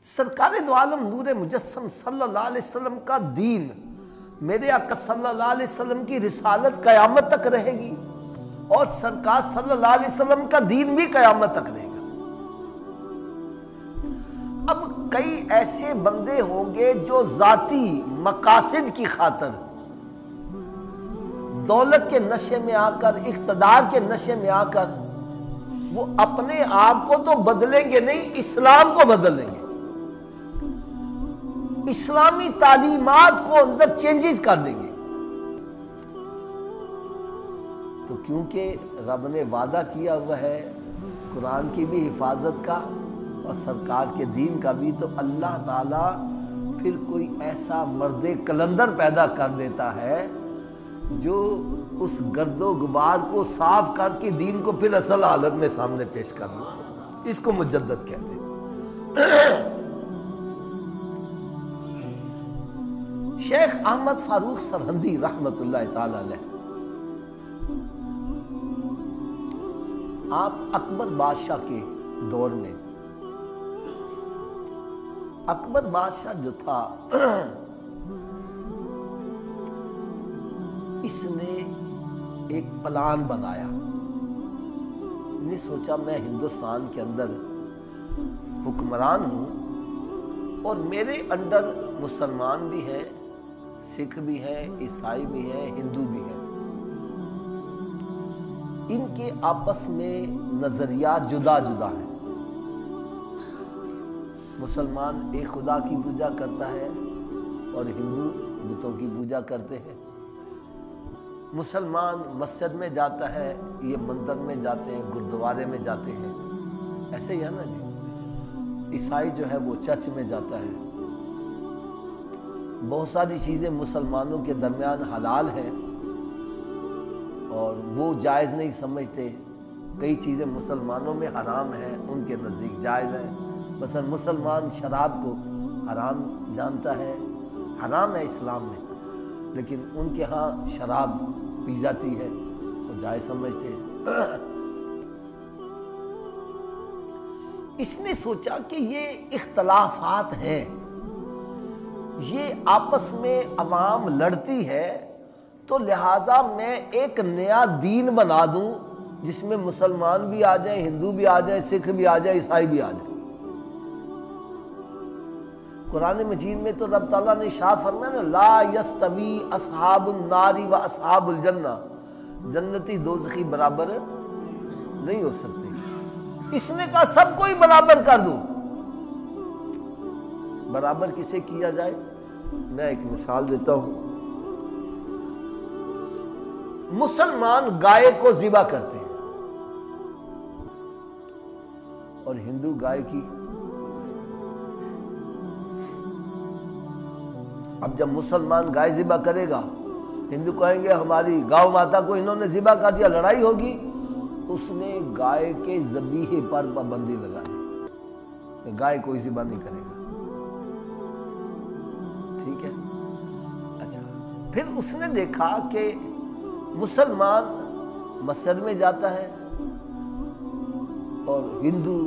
سرکار دو عالم نور مجسم صلی اللہ علیہ وسلم کا دین، میرے آقا صلی اللہ علیہ وسلم کی رسالت قیامت تک رہے گی، اور سرکار صلی اللہ علیہ وسلم کا دین بھی قیامت تک رہے گا۔ اب کئی ایسے بندے ہوں گے جو ذاتی مقاصد کی خاطر دولت کے نشے میں آ کر، اقتدار کے نشے میں آ کر وہ اپنے آپ کو تو بدلیں گے نہیں، اسلام کو بدل لیں گے، اسلامی تعلیمات کو اندر چینجز کر دیں گے۔ تو کیونکہ رب نے وعدہ کیا ہوا ہے قرآن کی بھی حفاظت کا اور سرکار کے دین کا بھی، تو اللہ تعالیٰ پھر کوئی ایسا مرد کلندر پیدا کر دیتا ہے جو اس گرد و غبار کو صاف کر کے دین کو پھر اصل حالت میں سامنے پیش کر دیتا۔ اس کو مجدد کہتے ہیں۔ شیخ احمد فاروق سرہندی رحمت اللہ تعالی علیہ، آپ اکبر بادشاہ کے دور میں، اکبر بادشاہ جو تھا اس نے ایک پلان بنایا، نے سوچا میں ہندوستان کے اندر حکمران ہوں اور میرے انڈر مسلمان بھی ہیں، سکھ بھی ہیں، عیسائی بھی ہیں، ہندو بھی ہیں، ان کے آپس میں نظریات جدا جدا ہیں۔ مسلمان ایک خدا کی پوجا کرتا ہے اور ہندو بتوں کی پوجا کرتے ہیں۔ مسلمان مسجد میں جاتا ہے، یہ مندر میں جاتے ہیں، گردوارے میں جاتے ہیں، ایسے ہی ہے نا جی۔ عیسائی جو ہے وہ چرچ میں جاتا ہے۔ بہت ساری چیزیں مسلمانوں کے درمیان حلال ہیں اور وہ جائز نہیں سمجھتے، کئی چیزیں مسلمانوں میں حرام ہیں، ان کے نزدیک جائز ہیں۔ مثلا مسلمان شراب کو حرام جانتا ہے، حرام ہے اسلام میں، لیکن ان کے ہاں شراب پی جاتی ہے، وہ جائز سمجھتے ہیں۔ اس نے سوچا کہ یہ اختلافات ہیں، یہ آپس میں عوام لڑتی ہے، تو لہٰذا میں ایک نیا دین بنا دوں جس میں مسلمان بھی آ جائیں، ہندو بھی آ جائیں، سکھ بھی آ جائیں، عیسائی بھی آ جائیں۔ قرآن مجید میں تو رب تعالیٰ نے ارشاد فرمایا نا، لا یستوی اصحاب النار و اصحاب الجنہ، جنتی دوزخی برابر نہیں ہو سکتے۔ اس نے کہا سب کو ہی برابر کر دو۔ برابر کسے کیا جائے؟ میں ایک مثال دیتا ہوں۔ مسلمان گائے کو ذبح کرتے ہیں اور ہندو گائے کی۔ اب جب مسلمان گائے ذبح کرے گا، ہندو کہیں گے ہماری گاؤں ماتا کو انہوں نے ذبح کر دیا، لڑائی ہوگی۔ اس نے گائے کے ذبیحے پر پابندی لگا دی کہ گائے کوئی ذبح نہیں کرے گا، ٹھیک ہے۔ اچھا، پھر اس نے دیکھا کہ مسلمان مسجد میں جاتا ہے اور ہندو،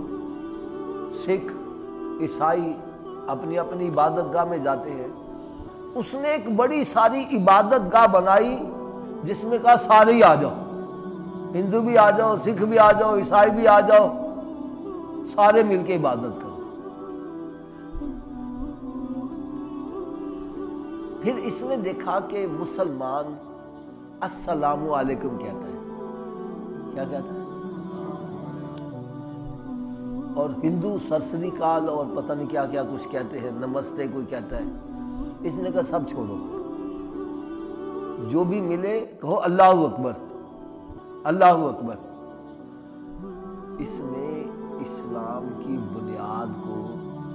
سکھ، عیسائی اپنی اپنی عبادت گاہ میں جاتے ہیں۔ اس نے ایک بڑی ساری عبادت گاہ بنائی جس میں کہا سارے ہی آ جاؤ، ہندو بھی آ جاؤ، سکھ بھی آ جاؤ، عیسائی بھی آ جاؤ، سارے مل کے عبادت کرو۔ پھر اس نے دیکھا کہ مسلمان السلام علیکم کہتا ہے، کیا کہتا ہے؟ اور ہندو سرسری کال اور پتہ نہیں کیا کیا کچھ کہتے ہیں، نمستے کوئی کہتا ہے۔ اس نے کہا سب چھوڑو، جو بھی ملے کہو اللہ اکبر، اللہ اکبر۔ اس نے اسلام کی بنیاد کو،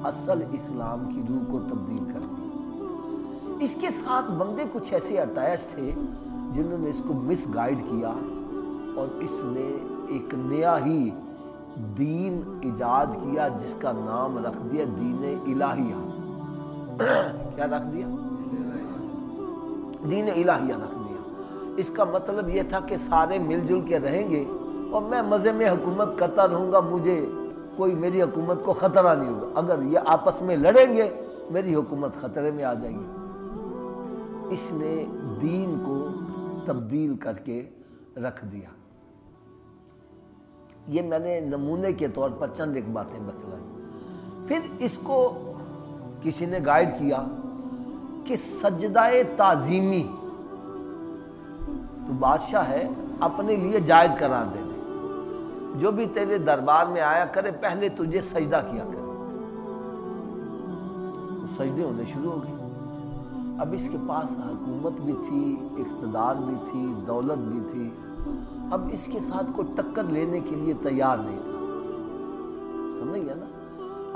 اصل اسلام کی روح کو تبدیل کر دیا۔ اس کے ساتھ بندے کچھ ایسے اٹیچ تھے جنہوں نے اس کو مس گائیڈ کیا اور اس نے ایک نیا ہی دین ایجاد کیا جس کا نام رکھ دیا دین الہیہ۔ کیا رکھ دیا؟ دین الہیہ رکھ دیا۔ اس کا مطلب یہ تھا کہ سارے مل جل کے رہیں گے اور میں مزے میں حکومت کرتا رہوں گا، مجھے کوئی میری حکومت کو خطرہ نہیں ہوگا، اگر یہ آپس میں لڑیں گے میری حکومت خطرے میں آ جائے گی۔ اس نے دین کو تبدیل کر کے رکھ دیا۔ یہ میں نے نمونے کے طور پر چند ایک باتیں بتلائیں۔ پھر اس کو کسی نے گائیڈ کیا کہ سجدہ تعظیمی تو بادشاہ ہے، اپنے لیے جائز قرار دے دے، جو بھی تیرے دربار میں آیا کرے پہلے تجھے سجدہ کیا کرے۔ تو سجدے ہونے شروع ہو گئے۔ اب اس کے پاس حکومت بھی تھی، اقتدار بھی تھی، دولت بھی تھی، اب اس کے ساتھ کوئی ٹکر لینے کے لیے تیار نہیں تھا۔ سمجھ گیا نا؟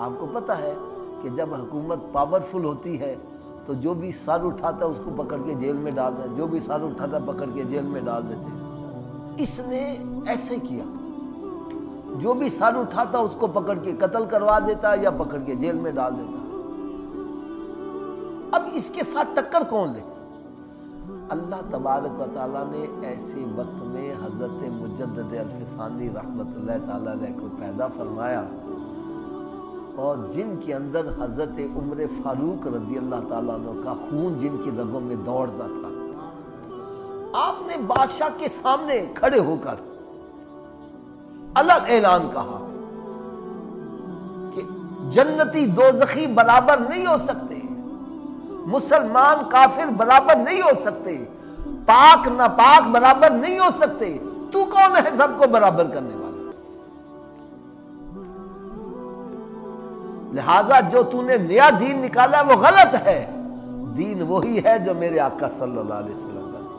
آپ کو پتہ ہے کہ جب حکومت پاورفل ہوتی ہے تو جو بھی سر اٹھاتا ہے اس کو پکڑ کے جیل میں ڈال دیتے، جو بھی سر اٹھاتا ہے پکڑ کے جیل میں ڈال دیتے ہیں۔ اس نے ایسے کیا، جو بھی سر اٹھاتا اس کو پکڑ کے قتل کروا دیتا یا پکڑ کے جیل میں ڈال دیتا۔ اب اس کے ساتھ ٹکر کون لے؟ اللہ تبارک و تعالیٰ نے ایسے وقت میں حضرت مجدد الفسانی رحمت اللہ تعالیٰ علیہ کو پیدا فرمایا، اور جن کے اندر حضرت عمر فاروق رضی اللہ تعالیٰ عنہ کا خون جن کی رگوں میں دوڑتا تھا، آپ نے بادشاہ کے سامنے کھڑے ہو کر الگ اعلان کہا کہ جنتی دوزخی برابر نہیں ہو سکتے، مسلمان کافر برابر نہیں ہو سکتے، پاک ناپاک برابر نہیں ہو سکتے، تو کون ہے سب کو برابر کرنے والا؟ لہٰذا جو تو نے نیا دین نکالا ہے وہ غلط ہے، دین وہی ہے جو میرے آقا صلی اللہ علیہ وسلم کا دین۔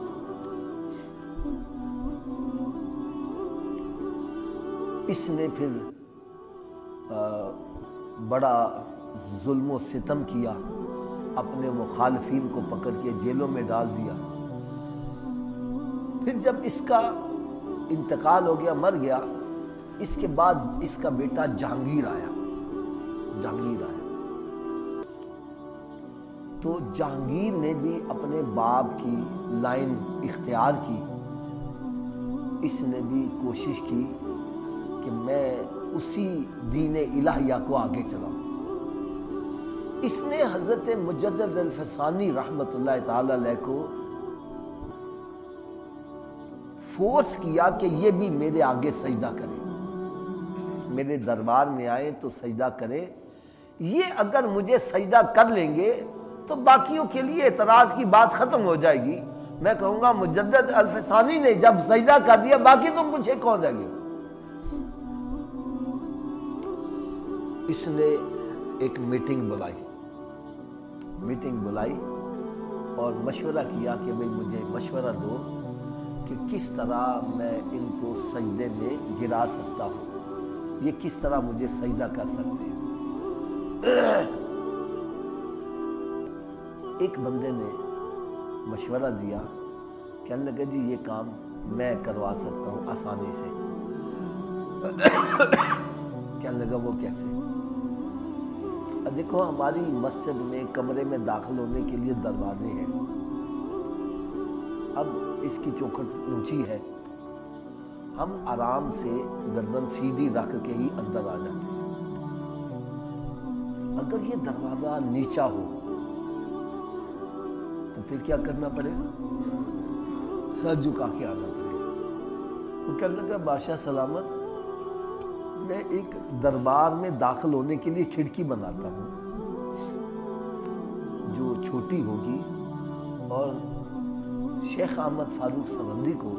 اس نے پھر بڑا ظلم و ستم کیا، اپنے مخالفین کو پکڑ کے جیلوں میں ڈال دیا۔ پھر جب اس کا انتقال ہو گیا، مر گیا، اس کے بعد اس کا بیٹا جہانگیر آیا۔ تو جہانگیر نے بھی اپنے باپ کی لائن اختیار کی، اس نے بھی کوشش کی کہ میں اسی دین الہیہ کو آگے چلاؤں۔ اس نے حضرت مجدد الفسانی رحمت اللہ تعالی علیہ کو فورس کیا کہ یہ بھی میرے آگے سجدہ کرے، میرے دربار میں آئے تو سجدہ کرے۔ یہ اگر مجھے سجدہ کر لیں گے تو باقیوں کے لیے اعتراض کی بات ختم ہو جائے گی، میں کہوں گا مجدد الفسانی نے جب سجدہ کر دیا باقی تم پوچھے کون رہ گئے۔ اس نے ایک میٹنگ بلائی اور مشورہ کیا کہ بھئی مجھے مشورہ دو کہ کس طرح میں ان کو سجدے میں گرا سکتا ہوں، یہ کس طرح مجھے سجدہ کر سکتے ہیں۔ ایک بندے نے مشورہ دیا، کہنے لگا جی یہ کام میں کروا سکتا ہوں آسانی سے۔ کہنے لگا وہ کیسے؟ دیکھو ہماری مسجد میں کمرے میں داخل ہونے کے لیے دروازے ہیں، اب اس کی چوکھٹ اونچی ہے، ہم آرام سے گردن سیدھی رکھ کے ہی اندر آ جاتے ہیں۔ اگر یہ دروازہ نیچا ہو تو پھر کیا کرنا پڑے گا؟ سر جھکا کے آنا پڑے گا۔ وہ کہنے لگا بادشاہ سلامت، میں ایک دربار میں داخل ہونے کے لیے کھڑکی بناتا ہوں جو چھوٹی ہوگی، اور شیخ احمد فاروق سرہندی کو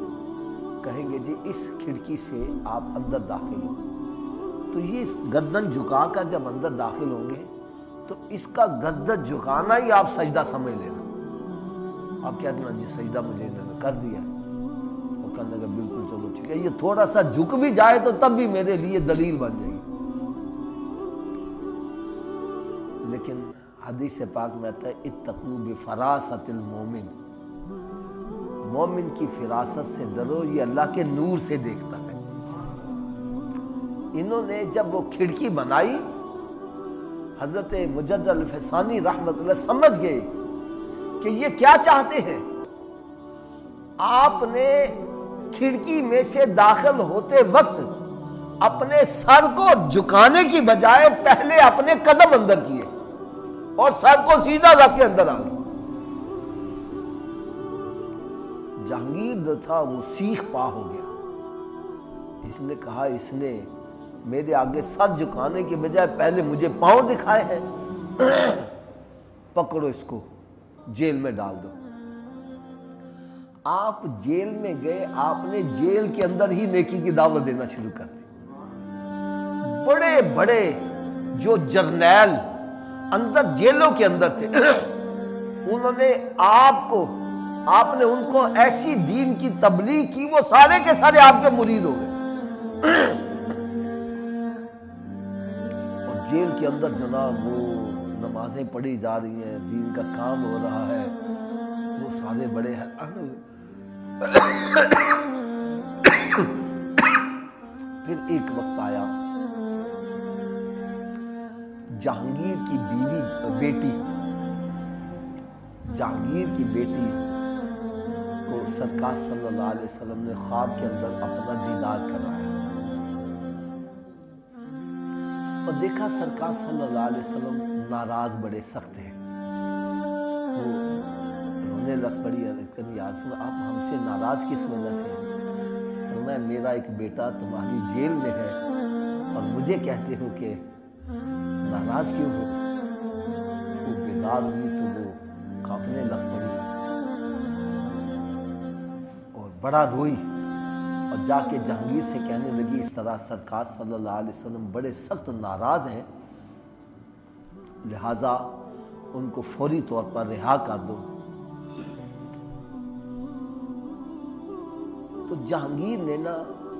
کہیں گے جی اس کھڑکی سے آپ اندر داخل ہو، تو یہ گردن جھکا کر جب اندر داخل ہوں گے تو اس کا گردن جھکانا ہی آپ سجدہ سمجھ لینا۔ آپ کہتے ہیں جی سجدہ مجھے کر دیا، وہ کہنے لگا بالکل چلو ٹھیک ہے، یہ تھوڑا سا جھک بھی جائے تو تب بھی میرے لیے دلیل بن جائے گی۔ لیکن حدیث پاک میں آتا ہے اتقوا بفراست المومن، مومن کی فراست سے ڈرو، یہ اللہ کے نور سے دیکھتا ہے۔ انہوں نے جب وہ کھڑکی بنائی، حضرت مجدد الفسانی رحمت اللہ سمجھ گئے کہ یہ کیا چاہتے ہیں۔ آپ نے کھڑکی میں سے داخل ہوتے وقت اپنے سر کو جھکانے کی بجائے پہلے اپنے قدم اندر کیے اور سر کو سیدھا رکھ کے اندر آ گئے۔ جہانگیر جو تھا وہ سیخ پا ہو گیا۔ اس نے کہا اس نے میرے آگے سر جھکانے کے بجائے پہلے مجھے پاؤں دکھائے ہیں، پکڑو اس کو جیل میں ڈال دو۔ آپ جیل میں گئے، آپ نے جیل کے اندر ہی نیکی کی دعوت دینا شروع کر دی۔ بڑے بڑے جو جرنیل اندر جیلوں کے اندر تھے، انہوں نے آپ نے ان کو ایسی دین کی تبلیغ کی، وہ سارے کے سارے آپ کے مرید ہو گئے۔ اور جیل کے اندر جناب وہ نمازیں پڑھی جا رہی ہیں، دین کا کام ہو رہا ہے، وہ سارے بڑے حیران ہوئے۔ پھر ایک وقت آیا، جہانگیر کی بیٹی کو سرکار صلی اللہ علیہ وسلم نے خواب کے اندر اپنا دیدار کروایا اور دیکھا سرکار صلی اللہ علیہ وسلم ناراض بڑے سخت ہیں۔ وہ رونے لگ پڑی، یا رسول اللہ آپ ہم سے ناراض کس وجہ سے ہیں؟ فرمایا میرا ایک بیٹا تمہاری جیل میں ہے اور مجھے کہتے ہو کہ ناراض کیوں ہو؟ وہ بیدار ہوئی تو وہ کانپنے لگ پڑی اور بڑا روئی اور جا کے جہانگیر سے کہنے لگی اس طرح سرکار صلی اللہ علیہ وسلم بڑے سخت ناراض ہیں، لہٰذا ان کو فوری طور پر رہا کر دو۔ تو جہانگیر نے نا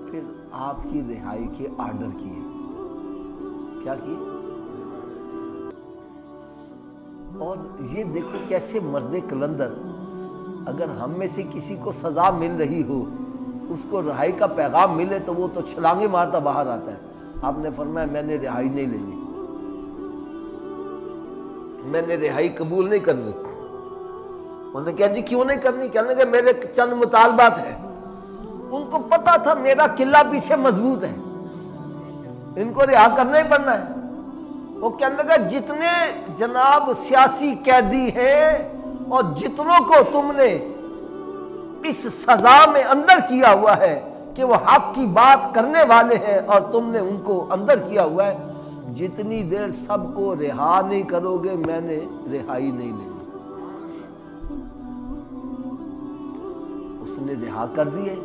پھر آپ کی رہائی کے آرڈر کیے۔ کیا کیے؟ اور یہ دیکھو کیسے مرد کلندر، اگر ہم میں سے کسی کو سزا مل رہی ہو، اس کو رہائی کا پیغام ملے تو وہ تو چھلانگیں مارتا باہر آتا ہے۔ آپ نے فرمایا میں نے رہائی نہیں لینی، میں نے رہائی قبول نہیں کرنی۔ انہوں نے کہا جی کیوں نہیں کرنی؟ کہنے لگے میرے چند مطالبات ہیں۔ ان کو پتا تھا میرا قلعہ پیچھے مضبوط ہے، ان کو رہا کرنا ہی پڑنا ہے۔ وہ کہنے لگا جتنے جناب سیاسی قیدی ہیں اور جتنوں کو تم نے اس سزا میں اندر کیا ہوا ہے کہ وہ حق کی بات کرنے والے ہیں اور تم نے ان کو اندر کیا ہوا ہے، جتنی دیر سب کو رہا نہیں کرو گے میں نے رہائی نہیں لینی۔ اس نے رہا کر دیے۔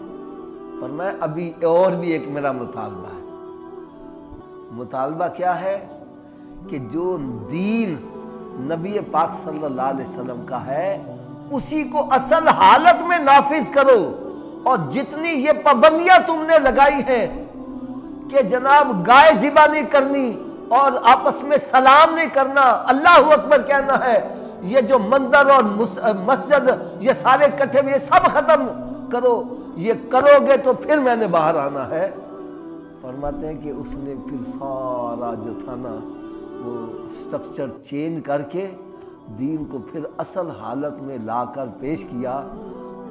فرمایا ابھی اور بھی ایک میرا مطالبہ ہے۔ مطالبہ کیا ہے؟ کہ جو دین نبی پاک صلی اللہ علیہ وسلم کا ہے اسی کو اصل حالت میں نافذ کرو، اور جتنی یہ پابندیاں تم نے لگائی ہیں کہ جناب گائے ذبح نہیں کرنی اور آپس میں سلام نہیں کرنا، اللہ اکبر کہنا ہے، یہ جو مندر اور مسجد یہ سارے کٹھے یہ سب ختم کرو، یہ کرو گے تو پھر میں نے باہر آنا ہے۔ فرماتے ہیں کہ اس نے پھر سارا جو تھا نا وہ سٹرکچر چینج کر کے دین کو پھر اصل حالت میں لا کر پیش کیا۔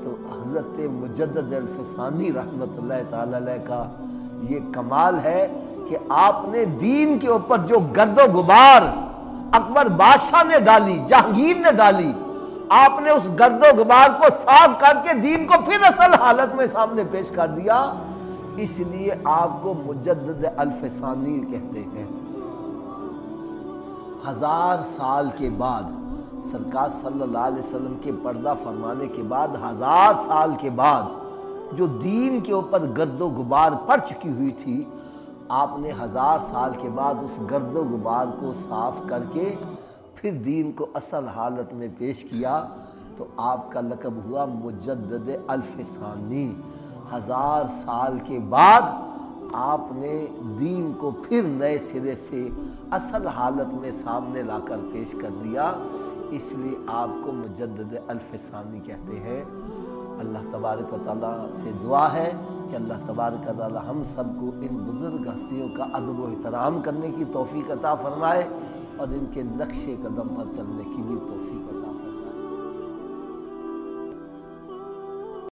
تو حضرت مجدد الفسانی رحمت اللہ تعالی علیہ کا یہ کمال ہے کہ آپ نے دین کے اوپر جو گرد و غبار اکبر بادشاہ نے ڈالی، جہانگیر نے ڈالی، آپ نے اس گرد و غبار کو صاف کر کے دین کو پھر اصل حالت میں سامنے پیش کر دیا۔ اس لیے آپ کو مجدد الفسانی کہتے ہیں۔ 1000 سال کے بعد سرکار صلی اللہ علیہ وسلم کے پردہ فرمانے کے بعد 1000 سال کے بعد جو دین کے اوپر گرد و غبار پڑ چکی ہوئی تھی، آپ نے 1000 سال کے بعد اس گرد و غبار کو صاف کر کے پھر دین کو اصل حالت میں پیش کیا، تو آپ کا لقب ہوا مجدد الفسانی۔ 1000 سال کے بعد آپ نے دین کو پھر نئے سرے سے اصل حالت میں سامنے لا کر پیش کر دیا، اس لیے آپ کو مجدد الفسانی کہتے ہیں۔ اللہ تبارک و تعالیٰ سے دعا ہے کہ اللہ تبارک و تعالیٰ ہم سب کو ان بزرگ ہستیوں کا ادب و احترام کرنے کی توفیق عطا فرمائے اور ان کے نقش قدم پر چلنے کی بھی توفیق عطا فرمائے۔